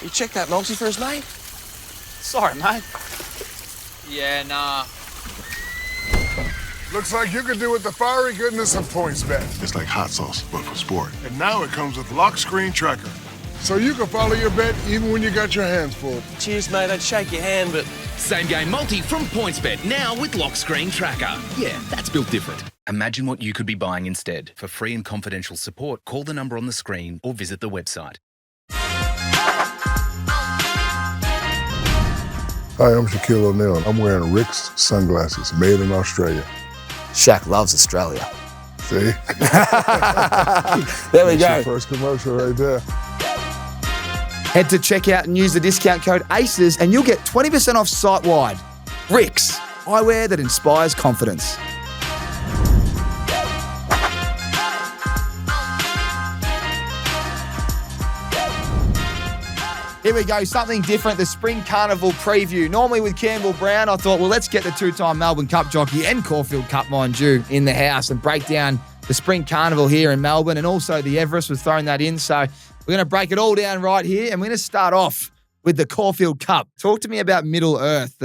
You check that multi for us, mate? Sorry, mate. Yeah, nah. Looks like you could do with the fiery goodness of PointsBet. It's like hot sauce, but for sport. And now it comes with lock screen tracker. So you can follow your bet even when you got your hands full. Cheers, mate. I'd shake your hand, but... Same game multi from PointsBet, now with lock screen tracker. Yeah, that's built different. Imagine what you could be buying instead. For free and confidential support, call the number on the screen or visit the website. Hi, I'm Shaquille O'Neal. I'm wearing Rick's sunglasses, made in Australia. Shaq loves Australia. See? There we That's go. your first commercial right there. Head to checkout and use the discount code ACES and you'll get 20% off site-wide. Rick's, eyewear that inspires confidence. Here we go, something different, the Spring Carnival preview. Normally with Campbell Brown, I thought, well, let's get the two-time Melbourne Cup jockey and Caulfield Cup, mind you, in the house and break down the Spring Carnival here in Melbourne, and also the Everest was throwing that in. So we're going to break it all down right here, and we're going to start off with the Caulfield Cup. Talk to me about Middle Earth.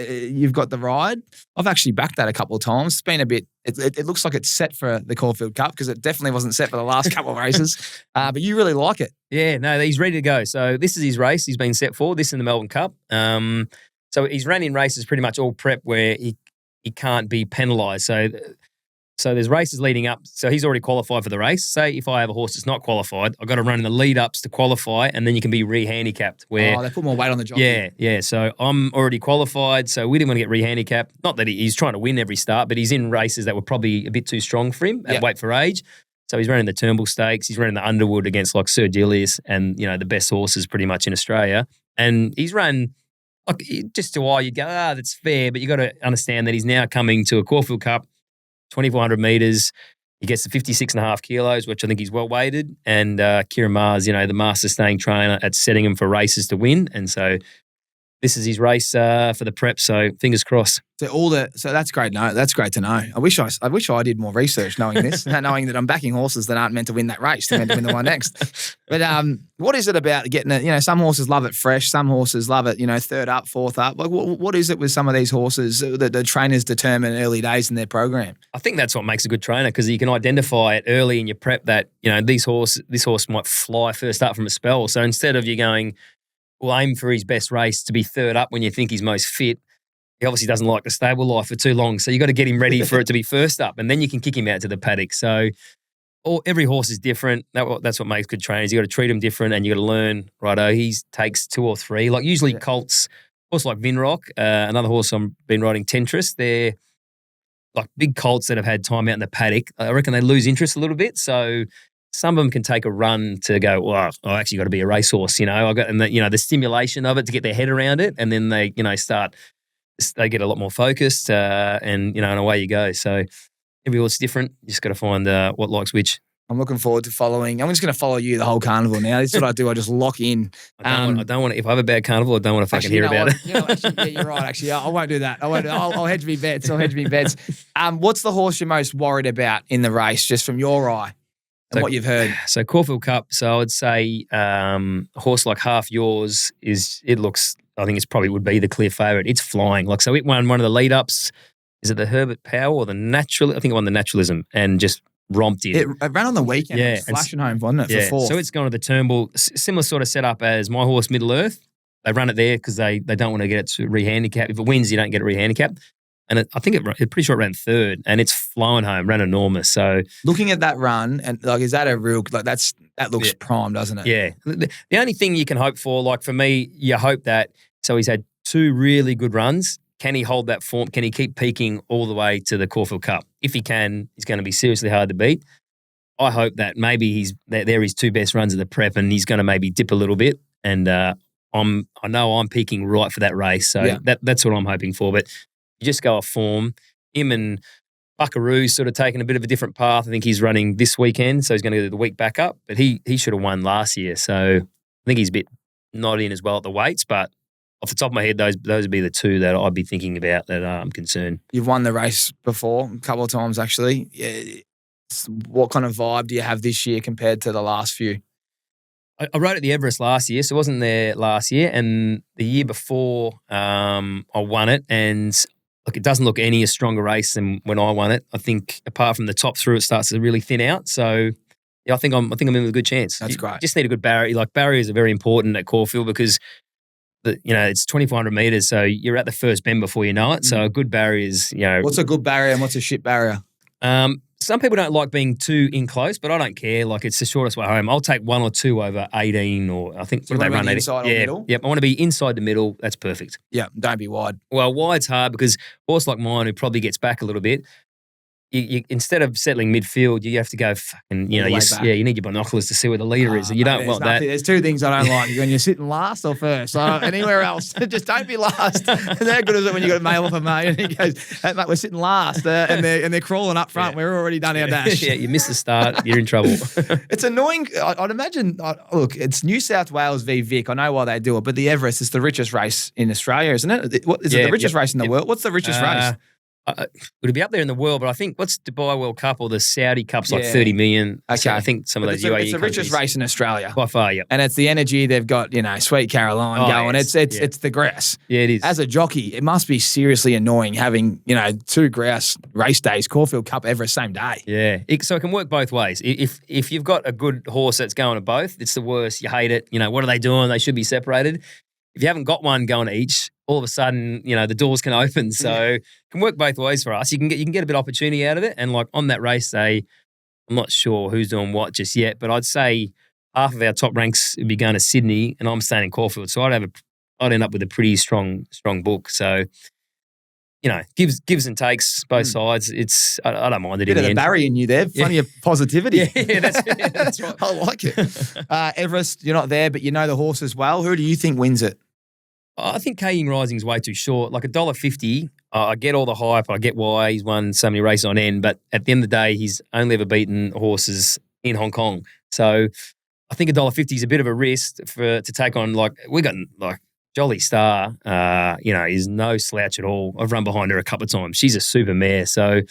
You've got the ride. I've actually backed that a couple of times. It's been a bit, it looks like it's set for the Caulfield Cup because it definitely wasn't set for the last couple of races. But you really like it. Yeah, no, he's ready to go. So this is his race. He's been set for this in the Melbourne Cup. So he's ran in races pretty much all prep where he can't be penalised. So there's races leading up. So he's already qualified for the race. Say if I have a horse that's not qualified, I've got to run in the lead-ups to qualify, and then you can be re-handicapped. Where, they put more weight on the jockey. Yeah. So I'm already qualified, so we didn't want to get re-handicapped. Not that he's trying to win every start, but he's in races that were probably a bit too strong for him at weight for age. So he's running the Turnbull Stakes. He's running the Underwood against like Sir Julius and, the best horses pretty much in Australia. And he's run, like, just a while you go, that's fair, but you got to understand that he's now coming to a Caulfield Cup, 2,400 metres. He gets to 56.5 kilos, which I think he's well weighted. And Kieran Mars, the master staying trainer at setting him for races to win. And so this is his race for the prep. So fingers crossed. So that's great. No, that's great to know. I wish I did more research knowing this, knowing that I'm backing horses that aren't meant to win that race. They're meant to win the one next. But what is it about getting it? Some horses love it fresh. Some horses love it, third up, fourth up. Like what is it with some of these horses that the trainers determine early days in their program? I think that's what makes a good trainer because you can identify it early in your prep that, this horse might fly first up from a spell. So instead of you going, we'll aim for his best race to be third up when you think he's most fit. He obviously doesn't like the stable life for too long, so you got to get him ready for it to be first up, and then you can kick him out to the paddock. So every horse is different. That's what makes good trainers. You got to treat them different, and you got to learn. Righto, he takes 2 or 3. Like usually colts, horse like Vinrock, another horse I've been riding, Tentris. They're like big colts that have had time out in the paddock. I reckon they lose interest a little bit. So some of them can take a run to go, well, I actually got to be a racehorse, the stimulation of it to get their head around it, and then they, they get a lot more focused, and away you go. So every horse is different. You just got to find what likes which. I'm looking forward to following. I'm just going to follow you the whole carnival now. This is what I do. I just lock in. I don't want to, if I have a bad carnival, I don't want to fucking hear about it. Actually, you're right. Actually, I won't do that. I'll hedge me bets. What's the horse you're most worried about in the race, just from your eye? And what you've heard. So Caulfield Cup, so I would say a horse like Half Yours I think it probably would be the clear favourite. It's flying. So it won one of the lead-ups. Is it the Herbert Power or the Natural? I think it won the Naturalism and just romped in. It ran on the weekend. Yeah. It was flashing home, wasn't it, for fourth? So it's gone to the Turnbull. Similar sort of setup as my horse Middle Earth. They run it there because they don't want to get it to re-handicap. If it wins, you don't get it re-handicap. And I think it's pretty sure it ran third, and it's flowing home, ran enormous. So looking at that run, and is that a real that looks prime, doesn't it? Yeah. The only thing you can hope for, for me, you hope that. So he's had 2 really good runs. Can he hold that form? Can he keep peaking all the way to the Caulfield Cup? If he can, he's going to be seriously hard to beat. I hope that maybe they're his 2 best runs of the prep, and he's going to maybe dip a little bit. And I know I'm peaking right for that race, so that's what I'm hoping for. But you just go off form. Him and Buckaroo's sort of taken a bit of a different path. I think he's running this weekend, so he's going to do the week back up. But he should have won last year, so I think he's a bit not in as well at the weights. But off the top of my head, those would be the 2 that I'd be thinking about that I'm concerned. You've won the race before, a couple of times actually. Yeah. What kind of vibe do you have this year compared to the last few? I rode at the Everest last year, so I wasn't there last year. And the year before, I won it. And look, it doesn't look any as strong a race than when I won it. I think apart from the top through, it starts to really thin out. So yeah, I think I'm in with a good chance. That's great. You just need a good barrier. Like barriers are very important at Caulfield because it's 2,400 meters, so you're at the first bend before you know it. So a good barrier is, What's a good barrier and what's a shit barrier? Some people don't like being too in close, but I don't care. Like it's the shortest way home. I'll take 1 or 2 over 18, or I think So what do they you wanna run? be 18? inside or Yeah, middle? yep. I want to be inside the middle. That's perfect. Yeah, don't be wide. Well, wide's hard because a horse like mine who probably gets back a little bit. You instead of settling midfield, you have to go fucking. All the way back. You need your binoculars to see where the leader is. And you don't want that. There's 2 things I don't like: when you're sitting last or first. So anywhere else, just don't be last. And how good is it when you got a male off a mate and he goes, "Hey, mate, we're sitting last," and they're crawling up front. We're already done our dash. Yeah, you miss the start, you're in trouble. It's annoying. I'd imagine. Look, it's New South Wales v Vic. I know why they do it, but the Everest is the richest race in Australia, isn't it? What is it? The richest race in the world? What's the richest race? Would it be up there in the world? But I think what's Dubai World Cup or the Saudi Cup's like 30 million. Okay. So I think some of those UAE it's the richest countries. race in Australia. By far, yeah. And it's the energy they've got, Sweet Caroline going. Yes. It's the grass. Yeah, it is. As a jockey, it must be seriously annoying having, 2 grouse race days, Caulfield Cup Everest same day. Yeah. So it can work both ways. If you've got a good horse that's going to both, it's the worst. You hate it. What are they doing? They should be separated. If you haven't got one going to each, all of a sudden, the doors can open. So it can work both ways for us. You can get a bit of opportunity out of it. And like on that race day, I'm not sure who's doing what just yet, but I'd say half of our top ranks would be going to Sydney, and I'm staying in Caulfield. So I'd end up with a pretty strong book. So gives and takes both sides. I don't mind it. Bit in of the the end. Barry in you there. Funny of positivity. That's right. I like it. Everest, you're not there, but you know the horse as well. Who do you think wins it? I think Kaying Rising is way too short. Like $1.50, I get all the hype. I get why he's won so many races on end, but at the end of the day, he's only ever beaten horses in Hong Kong. So I think $1.50 is a bit of a risk to take on. Like we got like Jolly Star, is no slouch at all. I've run behind her a couple of times. She's a super mare. So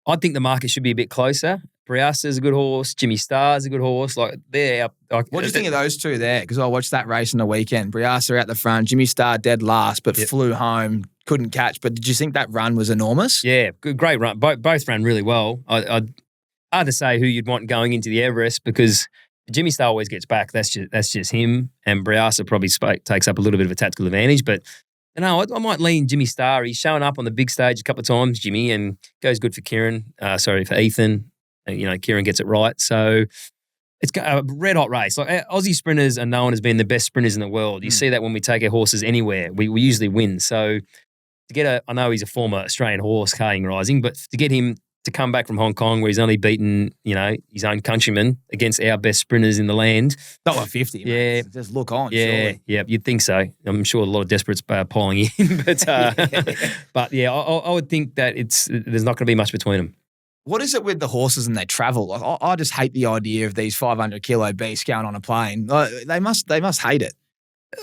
I think the market should be a bit closer. Briassa's a good horse. Jimmy Star's a good horse. Like they're What do you think of those two there? Because I watched that race on the weekend. Briassa out the front, Jimmy Star dead last, but flew home, couldn't catch. But did you think that run was enormous? Yeah, great run. Both ran really well. Hard to say who you'd want going into the Everest because Jimmy Star always gets back. That's just him. And Briassa probably takes up a little bit of a tactical advantage. But I might lean Jimmy Star. He's shown up on the big stage a couple of times, Jimmy, and goes good for for Ethan. Kieran gets it right. So it's a red hot race. Like Aussie sprinters are known as being the best sprinters in the world. You see that when we take our horses anywhere, we usually win. So to get I know he's a former Australian horse, Kaying Rising, but to get him to come back from Hong Kong where he's only beaten, his own countrymen against our best sprinters in the land. $1.50, yeah. mate. Just look on, yeah, surely. Yeah, you'd think so. I'm sure a lot of desperates piling in. But yeah, I would think that there's not going to be much between them. What is it with the horses and they travel? Like, I just hate the idea of these 500-kilo beasts going on a plane. They must hate it.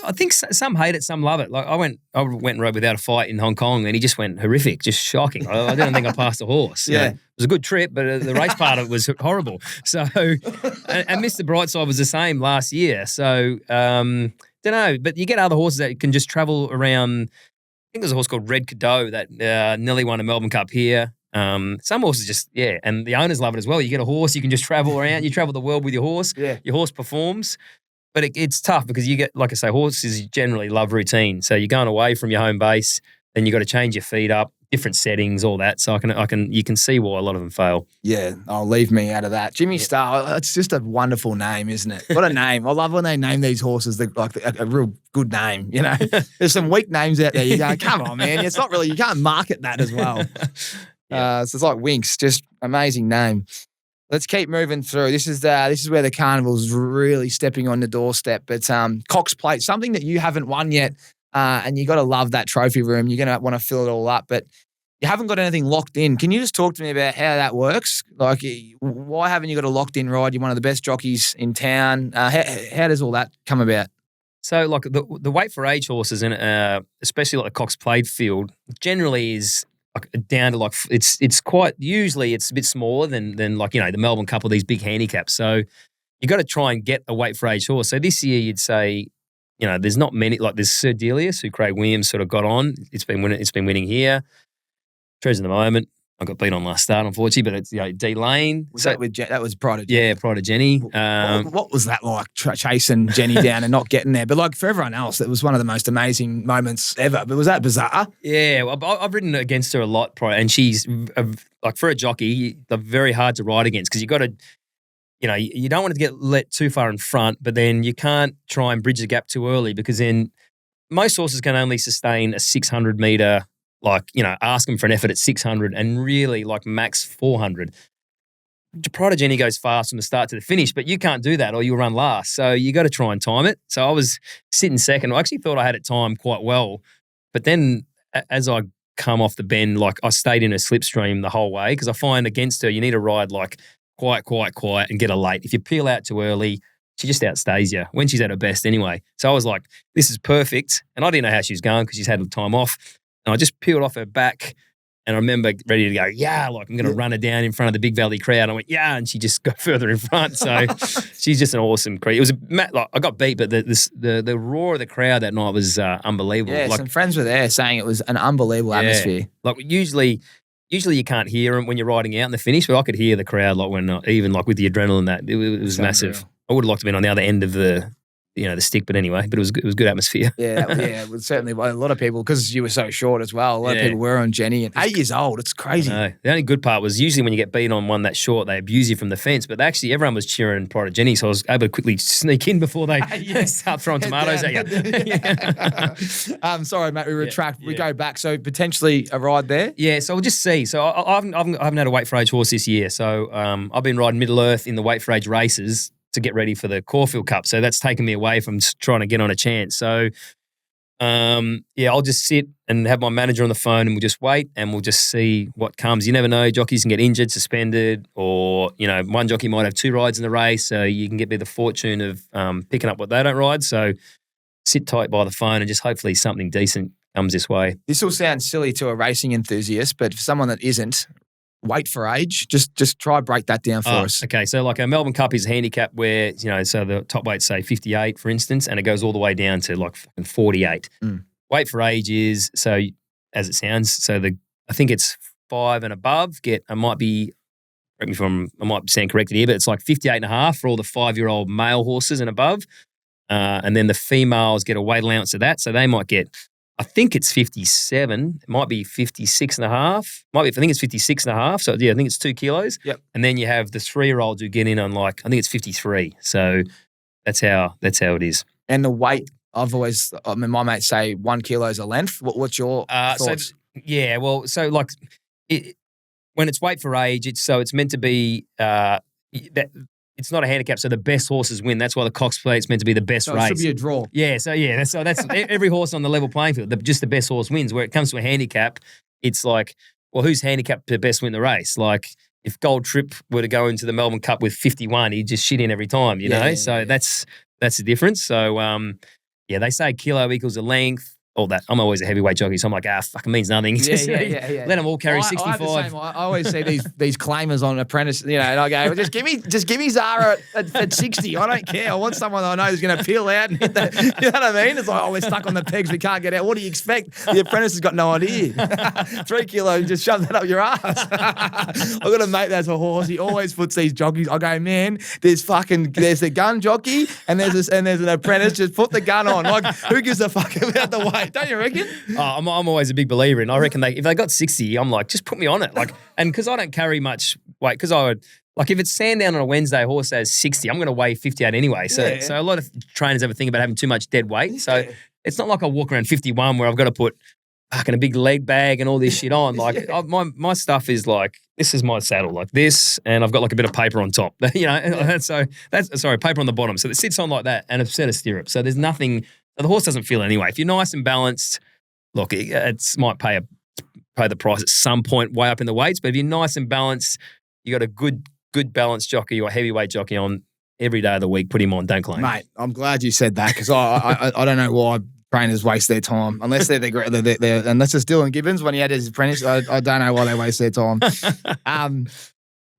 I think some hate it, some love it. Like I went and rode without a fight in Hong Kong, and he just went horrific, just shocking. I didn't think I passed a horse. Yeah. It was a good trip, but the race part of it was horrible. So, and Mr. Brightside was the same last year. So, don't know. But you get other horses that can just travel around. I think there's a horse called Red Cadeau that nearly won a Melbourne Cup here. Some horses and the owners love it as well. You get a horse, you can just travel around. You travel the world with your horse. Yeah. Your horse performs. But it's tough because you get, like I say, horses generally love routine. So you're going away from your home base, then you got to change your feet up, different settings, all that. So you can see why a lot of them fail. Yeah, leave me out of that. Jimmy Star, it's just a wonderful name, isn't it? What a name. I love when they name these horses like a real good name, There's some weak names out there. You go, come on, man. It's not really, you can't market that as well. So it's like Winks, just amazing name. Let's keep moving through. This is where the carnival's really stepping on the doorstep. But Cox Plate, something that you haven't won yet, and you got to love that trophy room. You're going to want to fill it all up, but you haven't got anything locked in. Can you just talk to me about how that works? Like, why haven't you got a locked in ride? You're one of the best jockeys in town. How does all that come about? So, like the weight for age horses, and especially like the Cox Plate field, generally is down to it's quite usually it's a bit smaller than the Melbourne Cup or these big handicaps. So you got to try and get a weight for age horse. So this year you'd say, there's not many, like there's Sir Delius, who Craig Williams sort of got on. It's been winning here. Treasure the moment. I got beat on last start, unfortunately, but it's D Lane. That was Pride of Jenny. Yeah, Pride of Jenny. What was that like, chasing Jenny down and not getting there? But like for everyone else, it was one of the most amazing moments ever. But was that bizarre? Yeah, well, I've ridden against her a lot, and she's like for a jockey, they're very hard to ride against because you got to, you don't want to get let too far in front, but then you can't try and bridge the gap too early because then most horses can only sustain a 600 metre. Ask them for an effort at 600 and really max 400. Pride of Jenny goes fast from the start to the finish, but you can't do that or you'll run last. So you got to try and time it. So I was sitting second. I actually thought I had it timed quite well. But then as I come off the bend, I stayed in a slipstream the whole way because I find against her, you need to ride quiet and get her late. If you peel out too early, she just outstays you when she's at her best anyway. So I was like, this is perfect. And I didn't know how she was going because she's had time off. And I just peeled off her back and I remember ready to go, I'm going to run her down in front of the Big Valley crowd. I went, and she just got further in front. So she's just an awesome creature. It was I got beat, but the roar of the crowd that night was unbelievable. Yeah, some friends were there saying it was an unbelievable atmosphere. Usually you can't hear them when you're riding out in the finish, but I could hear the crowd when even with the adrenaline that it was massive. I would have liked to have been on the other end of the stick, but anyway, but it was good atmosphere. It was certainly a lot of people, because you were so short as well, a lot of people were on Jenny, and 8 years old, it's crazy. The only good part was usually when you get beat on one that short, they abuse you from the fence, but actually everyone was cheering Pride of Jenny, so I was able to quickly sneak in before they start throwing tomatoes at you. Sorry, mate, we retract. We go back, so potentially a ride there? Yeah, so we'll just see. So I haven't had a weight for age horse this year, so I've been riding Middle Earth in the weight for age races to get ready for the Caulfield Cup. So that's taken me away from trying to get on a chance. So, I'll just sit and have my manager on the phone and we'll just wait and we'll just see what comes. You never know. Jockeys can get injured, suspended, or, one jockey might have 2 rides in the race. So you can be the fortune of picking up what they don't ride. So sit tight by the phone and just hopefully something decent comes this way. This will sound silly to a racing enthusiast, but for someone that isn't, weight for age, just try break that down for us. Okay, so a Melbourne Cup is a handicap where, so the top weight's say 58, for instance, and it goes all the way down to 48. Weight for age is, so as it sounds, so I think it's 5 and above, I might sound corrected here, but it's 58 and a half for all the 5-year-old male horses and above. And then the females get a weight allowance of that, so they might get, I think it's 57. It might be 56 and a half. I think it's 56 and a half. So, I think it's 2 kilos. Yep. And then you have the 3-year-olds who get in on I think it's 53. So that's how it is. And the weight, my mates say 1 kilo's a length. What's your thoughts? When it's weight for age, it's meant to be it's not a handicap, so the best horses win. That's why the Cox Play, it's meant to be the best race. It should be a draw. Yeah, that's every horse on the level playing field. Just the best horse wins. Where it comes to a handicap, it's who's handicapped to best win the race? If Gold Trip were to go into the Melbourne Cup with 51, he'd just shit in every time, you know? So that's the difference. So, they say a kilo equals a length. All that. I'm always a heavyweight jockey, so I'm like, fucking means nothing. Let them all carry 65. I always see these claimers on Apprentice, and I go, just give me Zahra at 60. I don't care. I want someone I know who's going to peel out and hit that. You know what I mean? It's we're stuck on the pegs. We can't get out. What do you expect? The Apprentice has got no idea. 3 kilos, just shove that up your ass. I've got a mate that's a horse. He always puts these jockeys. I go, man, there's the gun jockey and there's an apprentice. Just put the gun on. Who gives a fuck about the weight? Don't you reckon? I'm always a big believer in. I reckon if they got 60, I'm just put me on it. And because I don't carry much weight, because I would if it's Sandown on a Wednesday, horse has 60, I'm going to weigh 58 anyway. So a lot of trainers ever think about having too much dead weight. So it's not like I walk around 51 where I've got to put fucking a big leg bag and all this shit on. My stuff is this is my saddle, like this, and I've got a bit of paper on top. So that's paper on the bottom. So it sits on like that, and a set of stirrups. So there's nothing. The horse doesn't feel it anyway. If you're nice and balanced, look, it might pay the price at some point way up in the weights. But if you're nice and balanced, you got a good balanced jockey or a heavyweight jockey on every day of the week. Put him on. Don't claim, mate. I'm glad you said that because I don't know why trainers waste their time unless they're unless it's Dylan Gibbons when he had his apprentice. I don't know why they waste their time.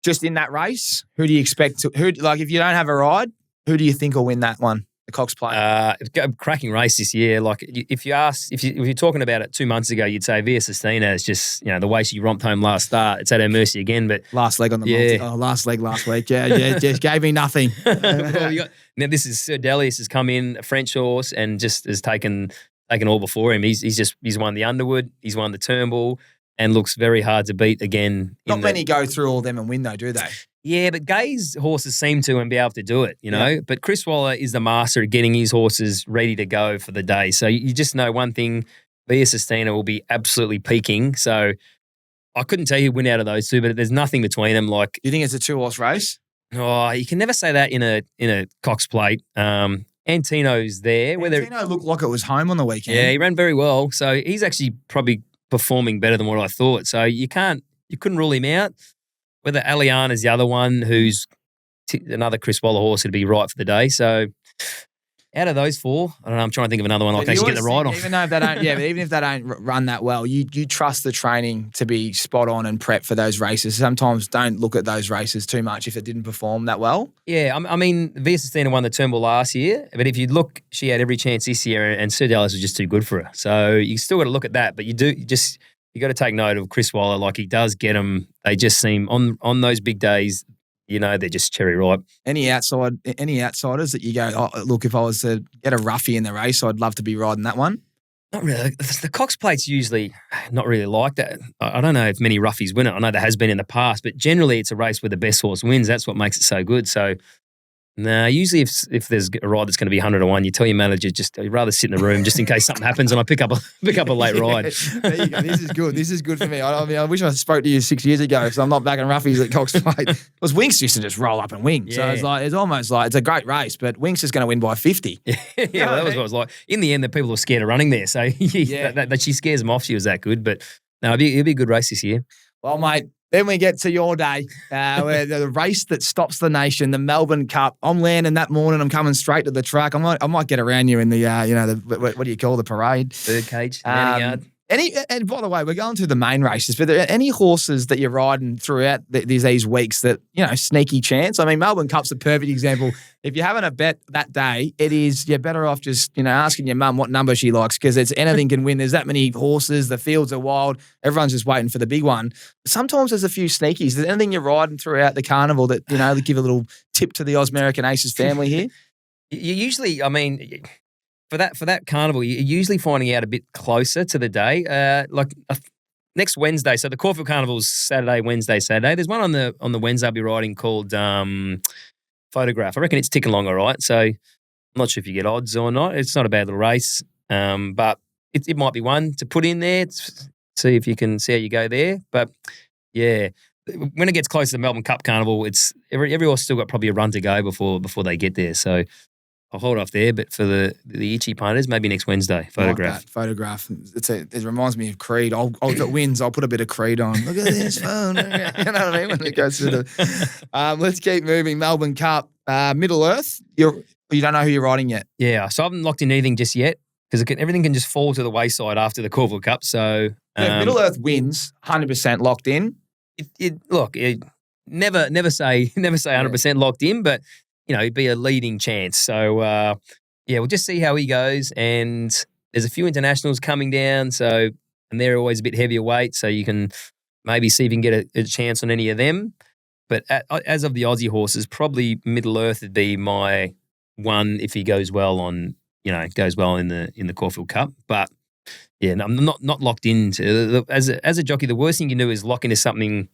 Just in that race, who do you expect to? If you don't have a ride, who do you think will win that one? The Cox Plate. A cracking race this year. Like if you're talking about it 2 months ago, you'd say Via Sistina is just the way she romped home last start. It's at her mercy again. But last leg on the multi. Oh, last leg last week. Yeah, just gave me nothing. Now this is Sir Delius has come in, a French horse, and just has taken all before him. He's won the Underwood, he's won the Turnbull, and looks very hard to beat again. Not many go through all them and win though, do they? Yeah, but Gay's horses seem to and be able to do it, you know. Yeah. But Chris Waller is the master at getting his horses ready to go for the day. So you just know one thing, Via Sistina will be absolutely peaking. So I couldn't tell you who'd win out of those two, but there's nothing between them. Like, you think it's a 2-horse race? Oh, you can never say that in a Cox Plate. Antino's there. Antino looked like it was home on the weekend. Yeah, he ran very well. So he's actually probably performing better than what I thought. So you couldn't rule him out. Whether Aliana's the other one, who's another Chris Waller horse, would be right for the day. So out of those four, I don't know. I'm trying to think of another one I can actually get the ride on. Even though if they don't, but even if they don't run that well, you trust the training to be spot on and prep for those races. Sometimes don't look at those races too much if it didn't perform that well. Yeah, I mean, Via Sistina won the Turnbull last year, but if you look, she had every chance this year, and Sir Dallas was just too good for her. So you still got to look at that, but you got to take note of Chris Waller. Like, he does get them. They just seem on those big days. They're just cherry ripe. Any outsiders that you go, oh, look, if I was to get a roughie in the race, I'd love to be riding that one? Not really. The Cox Plate's usually not really like that. I don't know if many roughies win it. I know there has been in the past, but generally it's a race where the best horse wins. That's what makes it so good. So, usually if there's a ride that's going to be 100-1, you tell your manager you'd rather sit in the room just in case something happens and I pick up a late ride. There you go. This is good. This is good for me. I wish I spoke to you 6 years ago because I'm not backing roughies at Cox Plate. Because Winks used to just roll up and wing. Yeah. So it's almost like it's a great race, but Winks is going to win by 50. Yeah, that was what it was like. In the end, the people were scared of running there. So that she scares them off. She was that good. But no, it'll be a good race this year. Well, mate, then we get to your day, where the race that stops the nation, the Melbourne Cup. I'm landing that morning. I'm coming straight to the track. I might get around you in the, what do you call the parade? Bird cage, yard. And by the way, we're going through the main races, but are there any horses that you're riding throughout these weeks that, sneaky chance? I mean, Melbourne Cup's a perfect example. If you're having a bet that day, you're better off just, asking your mum what number she likes because it's anything can win. There's that many horses. The fields are wild. Everyone's just waiting for the big one. Sometimes there's a few sneakies. Is there anything you're riding throughout the carnival that, that give a little tip to the Osmerican Aces family here? You usually, For that carnival, you're usually finding out a bit closer to the day. Next Wednesday, so the Caulfield Carnival's Saturday, Wednesday, Saturday. There's one on the Wednesday I'll be riding called Photograph. I reckon it's ticking along all right. So I'm not sure if you get odds or not. It's not a bad little race, but it might be one to put in there. See if you can see how you go there. But yeah, when it gets close to the Melbourne Cup Carnival, it's every horse still got probably a run to go before they get there. So I'll hold off there, but for the itchy punters, maybe next Wednesday. Photograph. Like Photograph. It reminds me of Creed. If it wins, I'll put a bit of Creed on. Look at this phone. You know what I mean? When it goes through let's keep moving. Melbourne Cup, Middle Earth. You don't know who you're riding yet. Yeah, so I haven't locked in anything just yet because everything can just fall to the wayside after the Caulfield Cup. So if Middle Earth wins, 100% locked in. Never say 100% locked in, but it'd be a leading chance. So, we'll just see how he goes. And there's a few internationals coming down, and they're always a bit heavier weight, so you can maybe see if you can get a chance on any of them. But as of the Aussie horses, probably Middle Earth would be my one if he goes well in the Caulfield Cup. But yeah, I'm not locked into as a jockey. The worst thing you can do is lock into something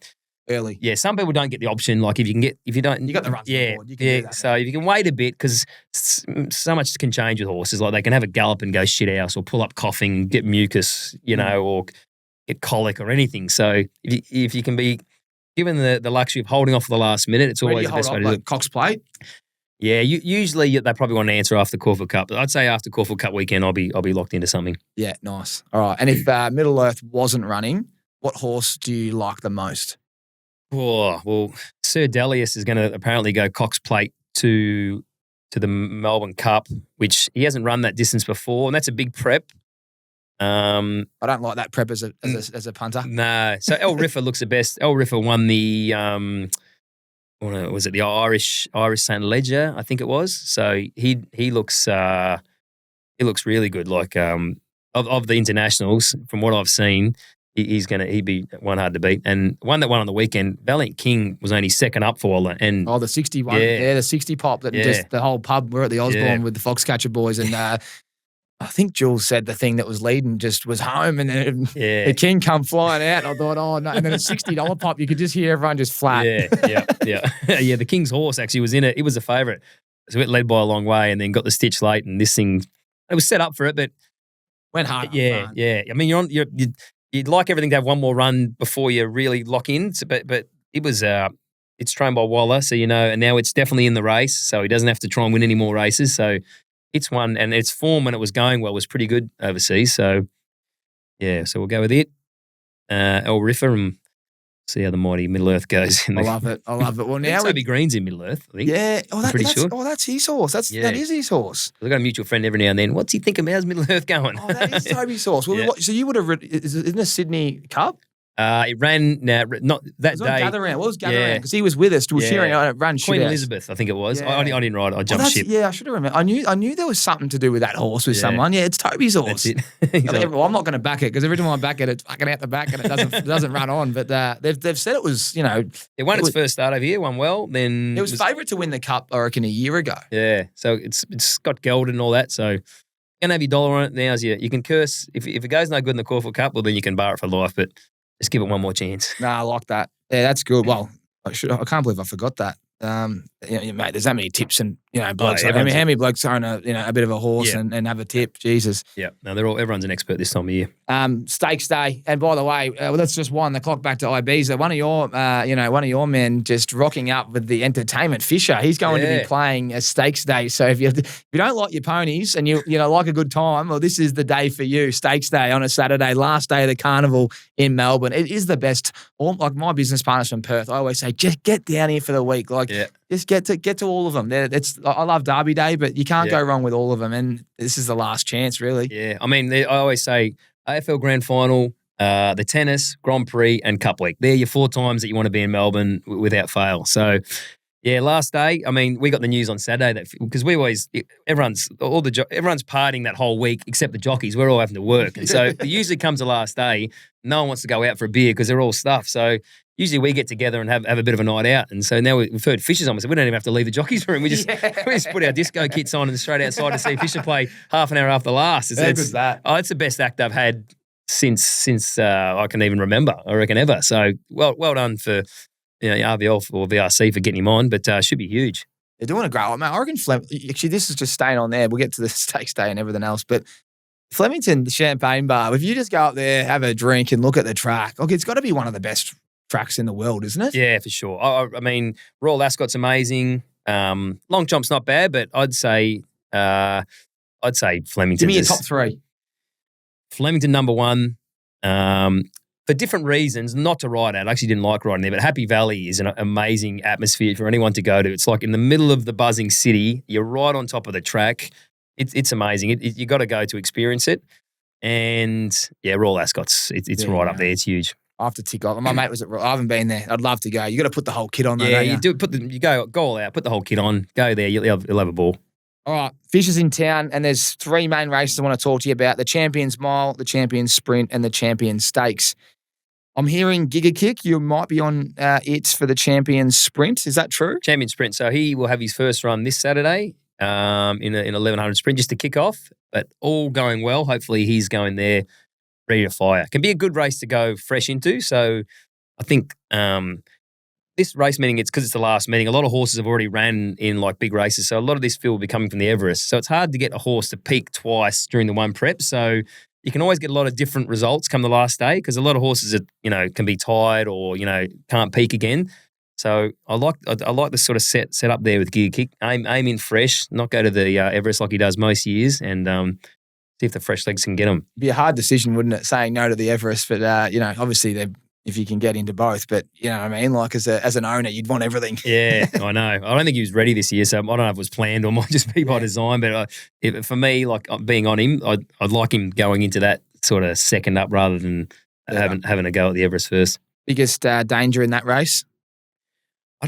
early. Yeah, some people don't get the option. Like if you don't, you got the runs on the board. You can do that, so if you can wait a bit, because so much can change with horses. Like they can have a gallop and go shit house, or pull up coughing, get mucus, or get colic or anything. So if you can be given the luxury of holding off for the last minute, it's always the best way to do it. Cox Plate. Yeah, usually they probably want to answer after Caulfield Cup. But I'd say after Caulfield Cup weekend, I'll be locked into something. Yeah, nice. All right. And if Middle Earth wasn't running, what horse do you like the most? Oh, well, Sir Delius is going to apparently go Cox Plate to the Melbourne Cup, which he hasn't run that distance before, and that's a big prep. I don't like that prep as a punter. No. So El Riffa looks the best. El Riffa won the Was it the Irish St. Ledger? I think it was. So he looks really good. Like of the internationals, from what I've seen, he'd be one hard to beat. And one that won on the weekend, Valiant King was only second up for Waller. And the 61. Yeah, the 60 pop that just the whole pub. We're at the Osborne with the Foxcatcher boys, and I think Jules said the thing that was leading just was home, and then the King come flying out. And I thought, oh no! And then a $60 pop, you could just hear everyone just flat. Yeah. Yeah. The King's horse actually was in it. It was a favourite, so it led by a long way, and then got the stitch late. And this thing, it was set up for it, but went hard. Yeah. I mean, you'd like everything to have one more run before you really lock in. So, but it was it's trained by Waller, so and now it's definitely in the race, so he doesn't have to try and win any more races. So it's one, and its form when it was going well was pretty good overseas. So so we'll go with it. El Riffer, and see how the mighty Middle Earth goes. I love it. Well, now Toby Green's in Middle Earth, I think. Yeah. Pretty sure. That's his horse. That is his horse. I've got a mutual friend every now and then. What's he thinking? How's Middle Earth going? Oh, that is Toby's horse. Well, so you would have isn't it Sydney Cup? It ran not that day. Gather round. What was gather round? Because he was with us. Was cheering. I ran Queen Elizabeth, I think it was. Yeah. I didn't ride. I jumped ship. Yeah, I should have remembered. I knew there was something to do with that horse with someone. Yeah, it's Toby's horse. That's it. I'm not going to back it because every time I back it, it's fucking out the back and it doesn't run on. But they've said it was It won its first start over here. Won well. Then it was favourite to win the cup, I reckon, a year ago. Yeah, so it's got gelded and all that. So you can have your dollar on it. Now you can curse if it goes no good in the Caulfield Cup. Well, then you can bar it for life. But just give it one more chance. Nah, I like that. Yeah, that's good. Well, I can't believe I forgot that. Mate, there's that many tips and blokes. How many blokes own a bit of a horse and have a tip? Jesus. Yeah. No, everyone's an expert this time of year. Stakes day, and by the way, let's just wind the clock back to Ibiza. One of your men just rocking up with the entertainment Fisher. He's going to be playing a stakes day. So if you don't like your ponies and you like a good time, well, this is the day for you. Stakes day on a Saturday, last day of the carnival in Melbourne. It is the best. Like my business partners from Perth, I always say, just get down here for the week. Just get to all of them. I love Derby Day, but you can't go wrong with all of them. And this is the last chance, really. Yeah, I mean, I always say AFL Grand Final, the tennis, Grand Prix, and Cup Week. They're your 4 times that you want to be in Melbourne without fail. So, last day. I mean, we got the news on Saturday that because everyone's partying that whole week except the jockeys. We're all having to work, and so it usually comes the last day. No one wants to go out for a beer because they're all stuffed. So usually we get together and have a bit of a night out. And so now we've heard Fisher's on. So we don't even have to leave the jockeys room. We just put our disco kits on and straight outside to see Fisher play half an hour after last. It's that. Oh, it's the best act I've had since I can even remember, I reckon, ever. So well done for RVL or VRC for getting him on, but should be huge. They're doing a great one. I reckon actually this is just staying on there. We'll get to the stakes day and everything else, but Flemington, the Champagne Bar, if you just go up there, have a drink and look at the track, it's got to be one of the best tracks in the world, isn't it? Yeah, for sure. I mean, Royal Ascot's amazing. Long Chomp's not bad, but I'd say Flemington. Give me your top 3. Flemington number 1. For different reasons, not to ride at. I actually didn't like riding there, but Happy Valley is an amazing atmosphere for anyone to go to. It's like in the middle of the buzzing city. You're right on top of the track. It's amazing. You got to go to experience it. And Royal Ascot's it's right up there. It's huge. I have to tick off. My mate was I haven't been there. I'd love to go. You got to put the whole kit on. Yeah, you do. You go all out. Put the whole kit on. Go there. You'll have a ball. All right, Fisher's in town, and there's 3 main races I want to talk to you about: the Champions Mile, the Champions Sprint, and the Champions Stakes. I'm hearing Giga Kick. You might be on it for the Champions Sprint. Is that true? Champions Sprint. So he will have his first run this Saturday in an 1100 sprint just to kick off. But all going well. Hopefully he's going there ready to fire. Can be a good race to go fresh into. So I think this race meeting, it's because it's the last meeting. A lot of horses have already ran in like big races. So a lot of this field will be coming from the Everest. So it's hard to get a horse to peak twice during the one prep. So you can always get a lot of different results come the last day because a lot of horses are, can be tired or, can't peak again. So I like the sort of set up there with Giga Kick. Aim in fresh, not go to the Everest like he does most years, and see if the fresh legs can get him. It'd be a hard decision, wouldn't it, saying no to the Everest? But obviously if you can get into both, but you know what I mean. Like as an owner, you'd want everything. Yeah, I know. I don't think he was ready this year, so I don't know if it was planned or might just be by design. But for me, like being on him, I'd like him going into that sort of second up rather than having a go at the Everest first. Biggest danger in that race?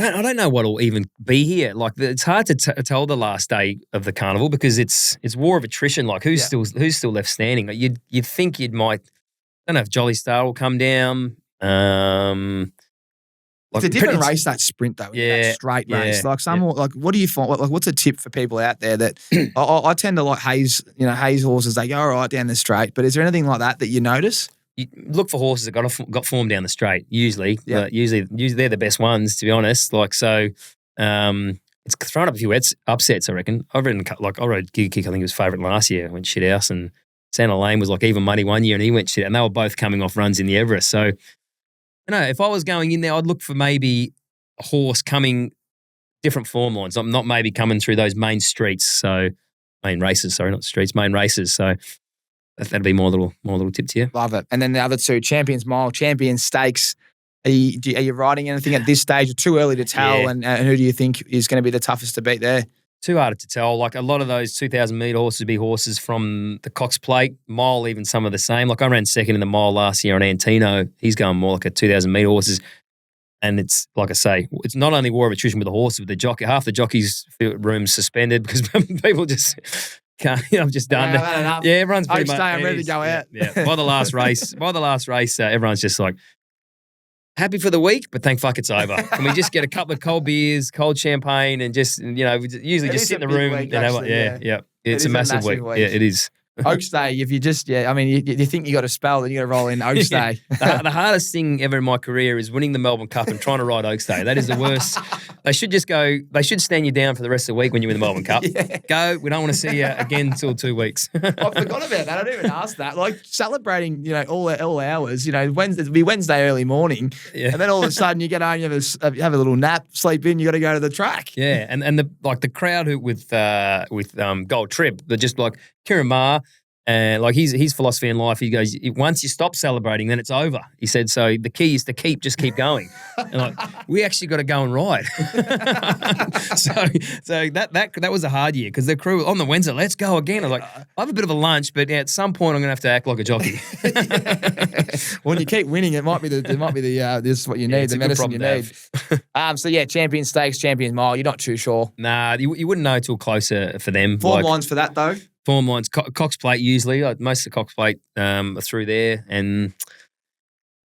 I don't know what'll even be here. Like it's hard to tell the last day of the carnival because it's war of attrition. Like who's still left standing? Like you'd think I don't know if Jolly Star will come down. It's a different race, that sprint though. That straight race. Like like what do you find? Like what's a tip for people out there that I tend to like Hayes horses? They go all right down the straight, but is there anything like that you notice? You look for horses that got form down the straight. Usually, usually they're the best ones, to be honest. Like so, it's thrown up a few upsets. I reckon. I rode Giga Kick. I think he was favourite last year. Went shit house, and Santa Lane was like even money one year, and he went shit. And they were both coming off runs in the Everest. So, if I was going in there, I'd look for maybe a horse coming different form lines. Not maybe coming through those main streets. So main races. Sorry, not streets. Main races. So. That'd be more little tip to you. Love it. And then the other two, Champions Mile, Champions Stakes. Are you riding anything at this stage? Or too early to tell? Yeah. And who do you think is going to be the toughest to beat there? Too hard to tell. Like a lot of those 2,000 metre horses would be horses from the Cox Plate, Mile, even some of the same. Like I ran second in the Mile last year on Antino. He's going more like a 2,000 metre horses. And it's, like I say, it's not only war of attrition with the horses, with the jockey. Half the jockeys' room's suspended because people just... I'm just done. Yeah, everyone's pretty much. I'm ready to go out. Yeah. By the last race, everyone's just like happy for the week, but thank fuck it's over. Can we just get a couple of cold beers, cold champagne, and just usually just sit in the room and have yeah. It's a massive week. Yeah, it is. Oaks Day, if you just, you think you got a spell, then you got to roll in Oaks Day. The hardest thing ever in my career is winning the Melbourne Cup and trying to ride Oaks Day. That is the worst. They should stand you down for the rest of the week when you win the Melbourne Cup. Go, we don't want to see you again until 2 weeks. I forgot about that. I didn't even ask that. Like celebrating, all hours, Wednesday, it'll be Wednesday early morning. Yeah. And then all of a sudden you get home, you have a little nap, sleep in, you got to go to the track. Yeah. And the crowd with Gold Trip, they're just like, Kieran Maher, and like his philosophy in life, he goes, once you stop celebrating, then it's over. He said, so the key is to keep going. And like, we actually got to go and ride. so that was a hard year because the crew on the Wednesday, let's go again. I was like, I have a bit of a lunch, but at some point I'm going to have to act like a jockey. When you keep winning, it might be this is what you need, the medicine you need. Champion Stakes, Champions Mile, you're not too sure. Nah, you wouldn't know till closer for them. Form lines for that though? Form lines, Cox Plate usually. Most of the Cox Plate are through there. And,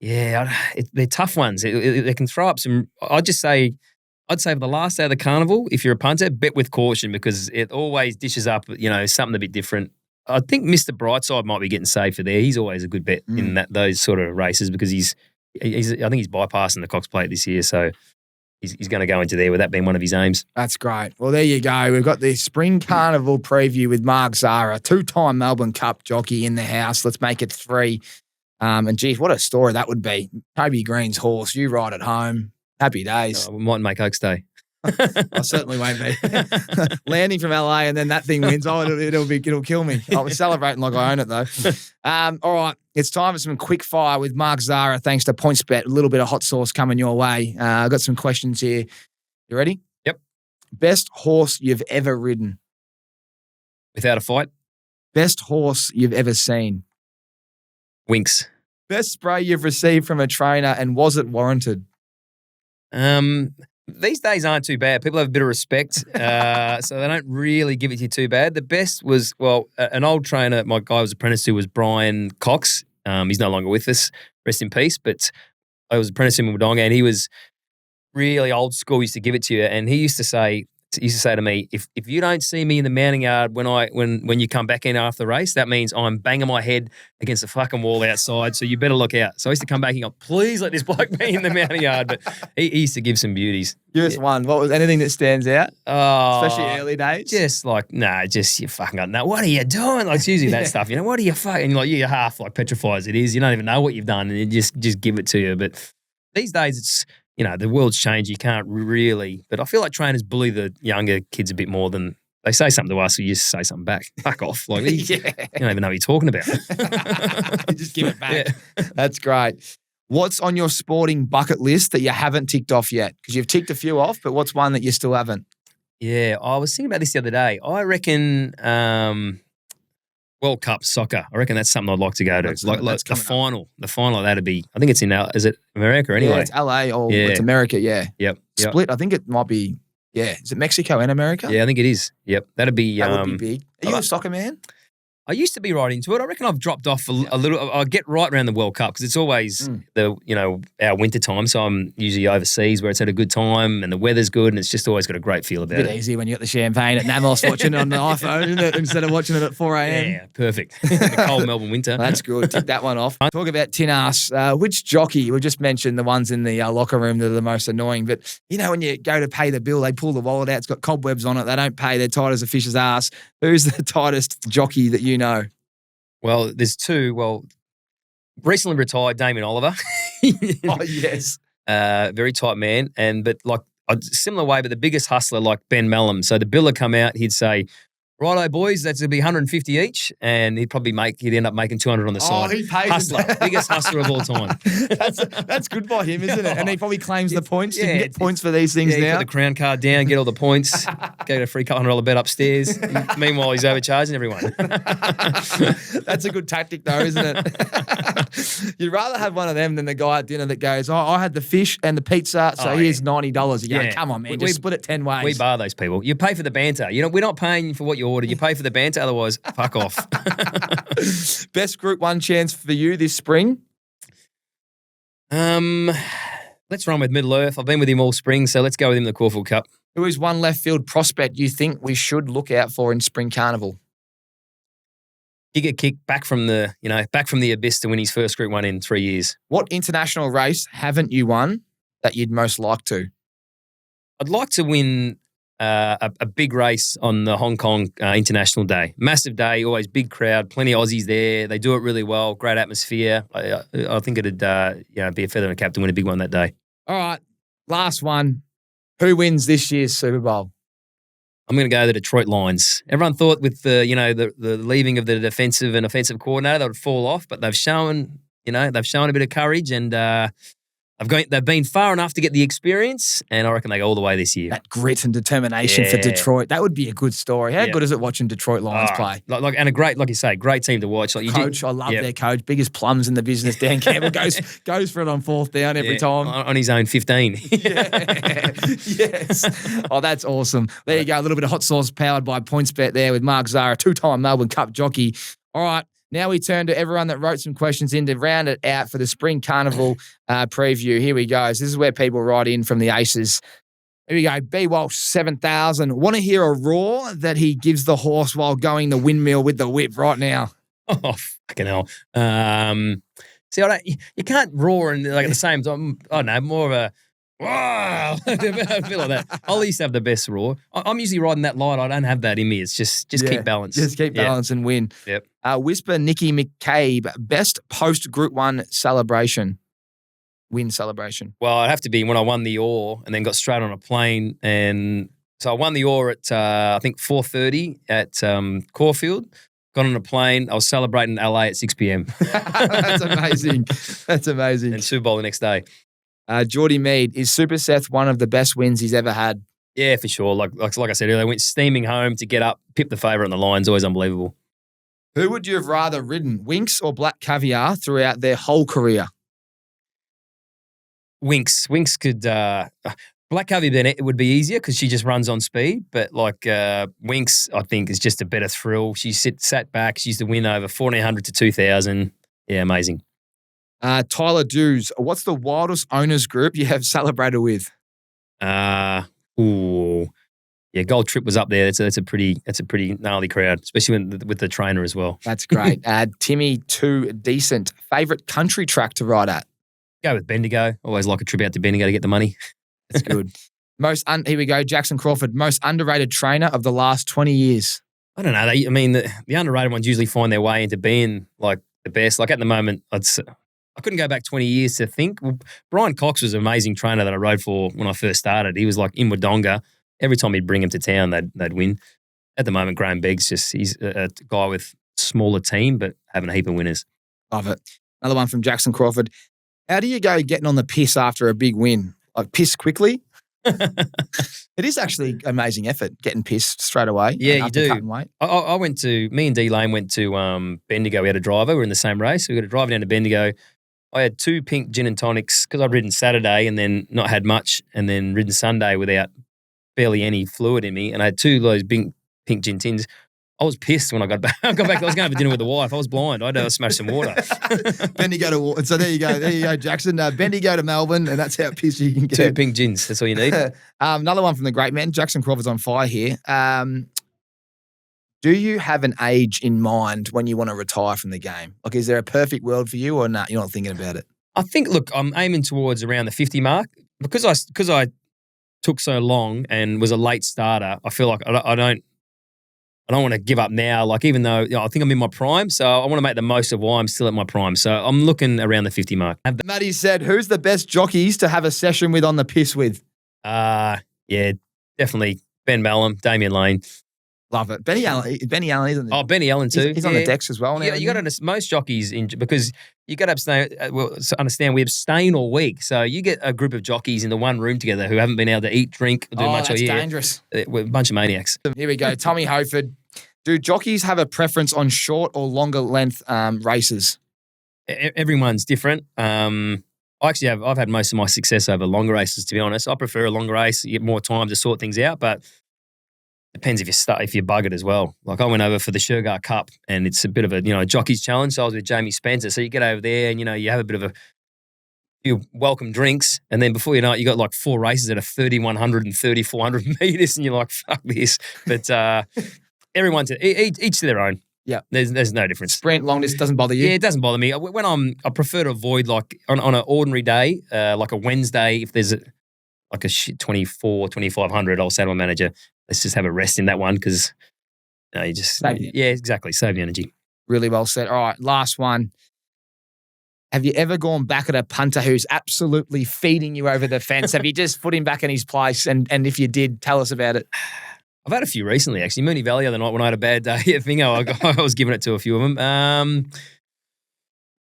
they're tough ones. They can throw up some – I'd say for the last day of the carnival, if you're a punter, bet with caution because it always dishes up, something a bit different. I think Mr. Brightside might be getting safer there. He's always a good bet in those sort of races because I think he's bypassing the Cox Plate this year, so – He's going to go into there with that being one of his aims. That's great. Well, there you go. We've got the Spring Carnival preview with Mark Zahra, 2-time Melbourne Cup jockey in the house. Let's make it 3. And geez, what a story that would be. Toby Green's horse, you ride at home. Happy days. We mightn't make Oaks Day. I certainly won't be. Landing from LA and then that thing wins. It'll kill me. I'll be celebrating like I own it though. All right, it's time for some quick fire with Mark Zahra. Thanks to PointsBet, a little bit of hot sauce coming your way. I've got some questions here. You ready? Yep. Best horse you've ever ridden? Without a fight? Best horse you've ever seen? Winks. Best spray you've received from a trainer and was it warranted? These days aren't too bad. People have a bit of respect, so they don't really give it to you too bad. The best was, an old trainer my guy was apprentice to was Brian Cox. He's no longer with us, rest in peace, but I was apprentice to him in Wodonga, and he was really old school, used to give it to you, and he used to say to me, if you don't see me in the mounting yard when you come back in after the race, that means I'm banging my head against the fucking wall outside, so you better look out. So I used to come back and go, please let this bloke be in the mounting yard. But he used to give some beauties. Give us one. What was anything that stands out? Oh, especially early days? Just like, you fucking got no. What are you doing? Like, it's usually that stuff, what are you fucking, like, you're half like petrified as it is. You don't even know what you've done and you just give it to you. But these days it's, the world's changed. You can't really, but I feel like trainers bully the younger kids a bit more than they say something to us. So you just say something back. Fuck off. Like, you don't even know what you're talking about. Just give it back. Yeah. That's great. What's on your sporting bucket list that you haven't ticked off yet? Because you've ticked a few off, but what's one that you still haven't? Yeah, I was thinking about this the other day. I reckon, World Cup soccer. I reckon that's something I'd like to go to. That's Like the coming up. final of that'd be. I think it's in. Is it America anyway? Yeah, it's LA or Yeah. it's America, yeah. Yep. Split, I think it might be, yeah. Is it Mexico and America? Yeah, I think it is. Yep. That'd be. That would be big. Are you a soccer man? I used to be right into it. I reckon I've dropped off a little. I get right around the World Cup because it's always our winter time. So I'm usually overseas where it's at a good time and the weather's good and it's just always got a great feel about A bit it. easy when you got the champagne at Namos watching it on the iPhone, isn't it? Instead of watching it at 4 a.m. Yeah, perfect. The cold Melbourne winter. That's good. Tick that one off. Talk about tin ass. Which jockey? We just mentioned the ones in the locker room that are the most annoying. But when you go to pay the bill, they pull the wallet out. It's got cobwebs on it. They don't pay. They're tight as a fish's ass. Who's the tightest jockey that you know? Well, there's two. Well, recently retired Damien Oliver. Oh yes, very tight man, but like a similar way, but the biggest hustler like Ben Mellum. So the bill would come out, he'd say, "Righto, boys, that's gonna be 150 each," and he'd end up making 200 on the side. He pays Hustler, biggest hustler of all time. that's good by him, isn't it? And he probably claims the points. You Yeah, can get points for these things Yeah, now. put the crown card down, get all the points, get a free couple $100 bet upstairs. Meanwhile, he's overcharging everyone. That's a good tactic, though, isn't it? You'd rather have one of them than the guy at dinner that goes, "Oh, I had the fish and the pizza, so here's $90." You go, "Come on, man, just split it 10 ways." We bar those people. You pay for the banter. We're not paying for what you ordered. You pay for the banter, otherwise, fuck off. Best Group 1 chance for you this spring? Let's run with Middle Earth. I've been with him all spring, so let's go with him in the Caulfield Cup. Who is one left field prospect you think we should look out for in Spring Carnival? Giga Kick back from the abyss to win his first Group 1 in 3 years. What international race haven't you won that you'd most like to? I'd like to win a big race on the Hong Kong International Day. Massive day, always big crowd, plenty of Aussies there. They do it really well, great atmosphere. I think it'd be a feather in a cap to win a big one that day. All right, last one. Who wins this year's Super Bowl? I'm going to go the Detroit Lions. Everyone thought with the leaving of the defensive and offensive coordinator they would fall off, but they've shown a bit of courage and they've been far enough to get the experience, and I reckon they go all the way this year. That grit and determination for Detroit. That would be a good story. How good is it watching Detroit Lions play? And a great, like you say, great team to watch. Like Coach, I love their coach. Biggest plums in the business. Dan Campbell goes for it on 4th down every time. On his own 15. Yes. Oh, that's awesome. There you go. A little bit of hot sauce powered by PointsBet there with Mark Zahra, 2-time Melbourne Cup jockey. All right. Now we turn to everyone that wrote some questions in to round it out for the Spring Carnival preview. Here we go. So this is where people write in from the Aces. Here we go. B. Walsh, 7,000. Want to hear a roar that he gives the horse while going the windmill with the whip right now? Oh, fucking hell. See, you can't roar and at the same time. I don't know, more of a, wow. I feel like that. I'll used to have the best roar. I'm usually riding that light. I don't have that in me. It's just keep balance. Just keep balance and win. Yep. Whisper Nikki McCabe, best post-Group 1 celebration. Win celebration. Well, I'd have to be when I won the Ore and then got straight on a plane. And so I won the Ore at, I think, 4:30 at Caulfield. Got on a plane. I was celebrating in LA at 6 p.m. That's amazing. That's amazing. And Super Bowl the next day. Geordie Mead, is Super Seth one of the best wins he's ever had? Yeah, for sure. Like I said earlier, I went steaming home to get up, pip the favourite on the Lions. Always unbelievable. Who would you have rather ridden, Winx or Black Caviar, throughout their whole career? Winx. Winx could... Black Caviar it would be easier because she just runs on speed, but Winx, I think, is just a better thrill. She sat back. She used to win over 1,400 to 2,000. Yeah, amazing. Tyler Dews, what's the wildest owners group you have celebrated with? Yeah, Gold Trip was up there. That's a pretty gnarly crowd, especially with the trainer as well. That's great. Timmy, too decent. Favorite country track to ride at? Go with Bendigo. Always like a trip out to Bendigo to get the money. That's good. Here we go. Jackson Crawford, most underrated trainer of the last 20 years. I don't know. The underrated ones usually find their way into being like the best. Like at the moment, I couldn't go back 20 years to think. Well, Brian Cox was an amazing trainer that I rode for when I first started. He was like in Wodonga. Every time he'd bring him to town, they'd win. At the moment, Graham Begg's he's a guy with smaller team, but having a heap of winners. Love it. Another one from Jackson Crawford. How do you go getting on the piss after a big win? Like piss quickly? It is actually amazing effort getting pissed straight away. Yeah, you after do. cutting weight. I went to, me and D-Lane went to Bendigo. We had a driver. We were in the same race. We got a driver down to Bendigo. I had 2 pink gin and tonics because I'd ridden Saturday and then not had much, and then ridden Sunday without barely any fluid in me. And I had 2 of those pink gin tins. I was pissed when I got back. I was going to have a dinner with the wife. I was blind. I had to smash some water. Bendigo to so there you go, Jackson. Bendigo to Melbourne, and that's how pissed you can get. 2 pink gins. That's all you need. Another one from the great man, Jackson Crawford's on fire here. Do you have an age in mind when you want to retire from the game? Like, is there a perfect world for you, or not? You're not thinking about it. I think, look, I'm aiming towards around the 50 mark because I took so long and was a late starter. I feel like I don't want to give up now. Like, even though I think I'm in my prime, so I want to make the most of why I'm still at my prime. So I'm looking around the 50 mark. Matty said, "Who's the best jockeys to have a session with on the piss with?" Yeah, definitely Ben Mallam, Damien Lane. Love it. Benny Allen, isn't he? Oh, Benny Allen too. He's on the decks as well. You got to most jockeys because you got to abstain. Understand we abstain all week, so you get a group of jockeys in the one room together who haven't been able to eat, drink, or do much all that's year. dangerous. We're a bunch of maniacs. Here we go. Tommy Hoford. Do jockeys have a preference on short or longer length races? Everyone's different. I've had most of my success over longer races. To be honest, I prefer a longer race. You get more time to sort things out, but depends if you're buggered as well. Like, I went over for the Shergar Cup, and it's a bit of a jockey's challenge. So I was with Jamie Spencer. So you get over there, and you have a bit of a few welcome drinks, and then before you know it, you got like 4 races at a 3,100 and 3,400 meters, and you're like, fuck this. But everyone's each to their own. Yeah, there's no difference. Sprint, long distance doesn't bother you? Yeah, it doesn't bother me. I prefer to avoid, like on an ordinary day, like a Wednesday, if there's like a 2,500, I'll say to my manager, let's just have a rest in that one because you just exactly, save the energy. Really well said. All right, last one. Have you ever gone back at a punter who's absolutely feeding you over the fence? Have you just put him back in his place? And if you did, tell us about it. I've had a few recently, actually. Mooney Valley the other night when I had a bad day at Fingo, I was giving it to a few of them.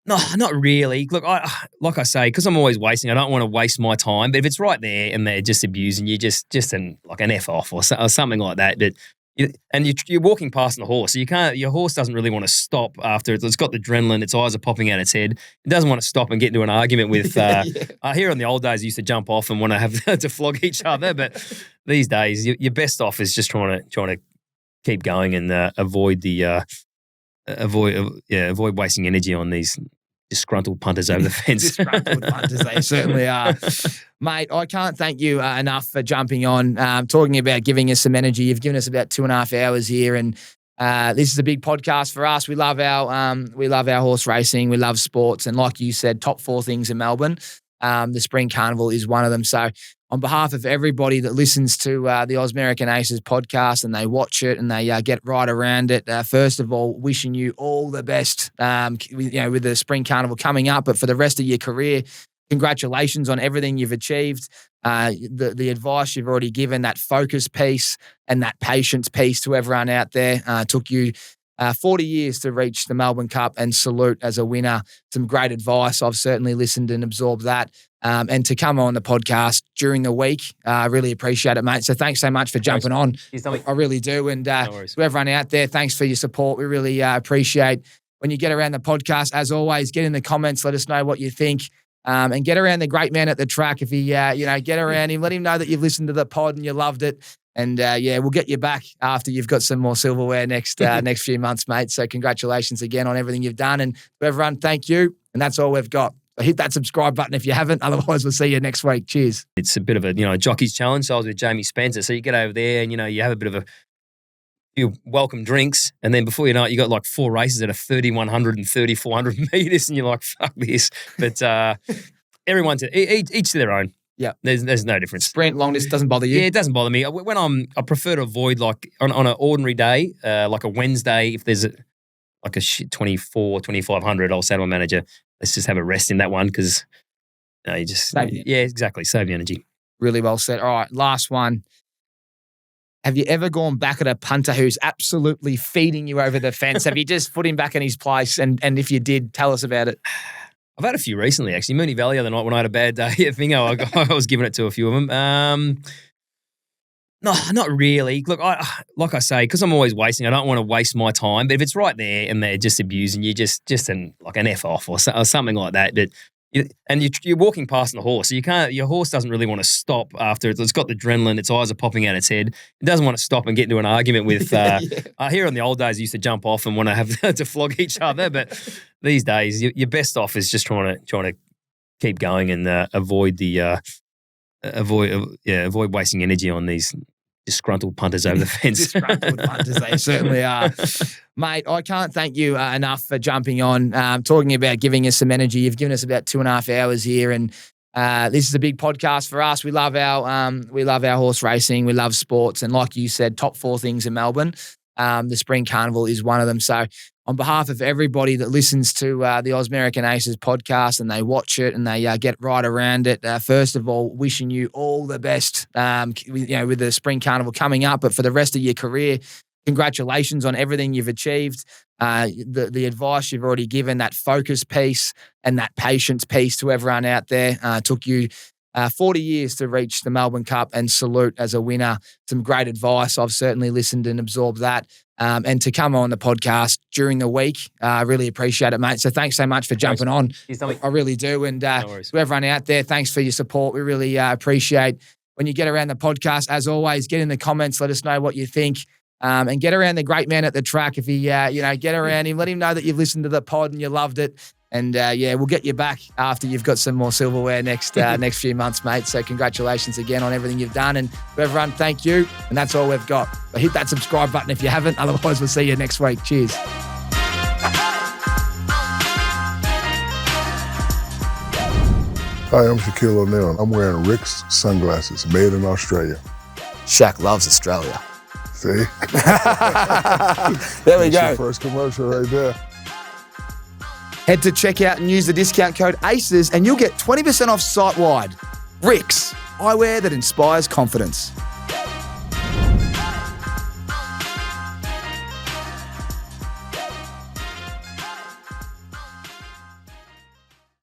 No, not really. Look, like I say, because I'm always wasting, I don't want to waste my time. But if it's right there and they're just abusing you, just an F off or something like that. But you're walking past the horse, so your horse doesn't really want to stop after it's got the adrenaline. Its eyes are popping out its head. It doesn't want to stop and get into an argument with. Here in the old days, I used to jump off and want to have to flog each other. But these days, your best off is just trying to keep going and avoid wasting energy on these disgruntled punters over the fence. Disgruntled punters, they certainly are. Mate, I can't thank you enough for jumping on, talking about giving us some energy. You've given us about 2.5 hours here, and this is a big podcast for us. We love our horse racing. We love sports, and like you said, top 4 things in Melbourne. The Spring Carnival is one of them. So on behalf of everybody that listens to the Ausmerican Aces podcast and they watch it and they get right around it, first of all, wishing you all the best with the Spring Carnival coming up. But for the rest of your career, congratulations on everything you've achieved. The advice you've already given, that focus piece and that patience piece to everyone out there, took you 40 years to reach the Melbourne Cup, and salute as a winner. Some great advice. I've certainly listened and absorbed that. And to come on the podcast during the week, I really appreciate it, mate. So thanks so much for jumping on. I really do. And to everyone out there, thanks for your support. We really appreciate when you get around the podcast. As always, get in the comments. Let us know what you think. And get around the great man at the track. If he, get around him, let him know that you've listened to the pod and you loved it. And we'll get you back after you've got some more silverware next few months, mate. So congratulations again on everything you've done. And to everyone, thank you. And that's all we've got. So hit that subscribe button if you haven't. Otherwise, we'll see you next week. Cheers. It's a bit of a jockey's challenge. So I was with Jamie Spencer. So you get over there and you have a bit of a few welcome drinks, and then before you know it, you got like 4 races at a 3,100 and 3,400 meters, and you're like, fuck this. But everyone's each to their own. Yeah, there's no difference. Sprint, long distance doesn't bother you? Yeah, it doesn't bother me. I prefer to avoid, like on an ordinary day, like a Wednesday, if there's like a 2,500, I'll say to my manager, let's just have a rest in that one because exactly, save the energy. Really well said. All right, last one. Have you ever gone back at a punter who's absolutely feeding you over the fence? Have you just put him back in his place? And if you did, tell us about it. I've had a few recently, actually. Mooney Valley the other night when I had a bad day at Thingo, I was giving it to a few of them. No, not really. Look, like I say, because I'm always wasting, I don't want to waste my time. But if it's right there and they're just abusing you, just an F off or something like that. But you're walking past the horse, so you can't. Your horse doesn't really want to stop after it's got the adrenaline. Its eyes are popping out its head. It doesn't want to stop and get into an argument with. I hear in the old days, used to jump off and want to have to flog each other. But these days, your best off is just trying to keep going and avoid wasting energy on these disgruntled punters over the fence. Disgruntled punters, they certainly are. Mate, I can't thank you enough for jumping on, talking about giving us some energy. You've given us about 2.5 hours here, and this is a big podcast for us. We love our horse racing. We love sports, and like you said, top 4 things in Melbourne. The Spring Carnival is one of them. So on behalf of everybody that listens to the Ausmerican Aces podcast and they watch it and they get right around it, first of all, wishing you all the best, with the Spring Carnival coming up. But for the rest of your career, congratulations on everything you've achieved. The advice you've already given, that focus piece and that patience piece to everyone out there, took you 40 years to reach the Melbourne Cup, and salute as a winner. Some great advice. I've certainly listened and absorbed that. And to come on the podcast during the week, I really appreciate it, mate. So thanks so much for jumping on. I really do. And to everyone out there, thanks for your support. We really appreciate when you get around the podcast. As always, get in the comments. Let us know what you think. And get around the great man at the track. If he, get around him, let him know that you've listened to the pod and you loved it. And we'll get you back after you've got some more silverware next few months, mate. So congratulations again on everything you've done. And to everyone, thank you. And that's all we've got. But hit that subscribe button if you haven't. Otherwise, we'll see you next week. Cheers. Hi, I'm Shaquille O'Neal. I'm wearing Rick's sunglasses, made in Australia. Shaq loves Australia. See? There we That's go. your first commercial right there. Head to checkout and use the discount code ACES and you'll get 20% off site-wide. Rick's, eyewear that inspires confidence.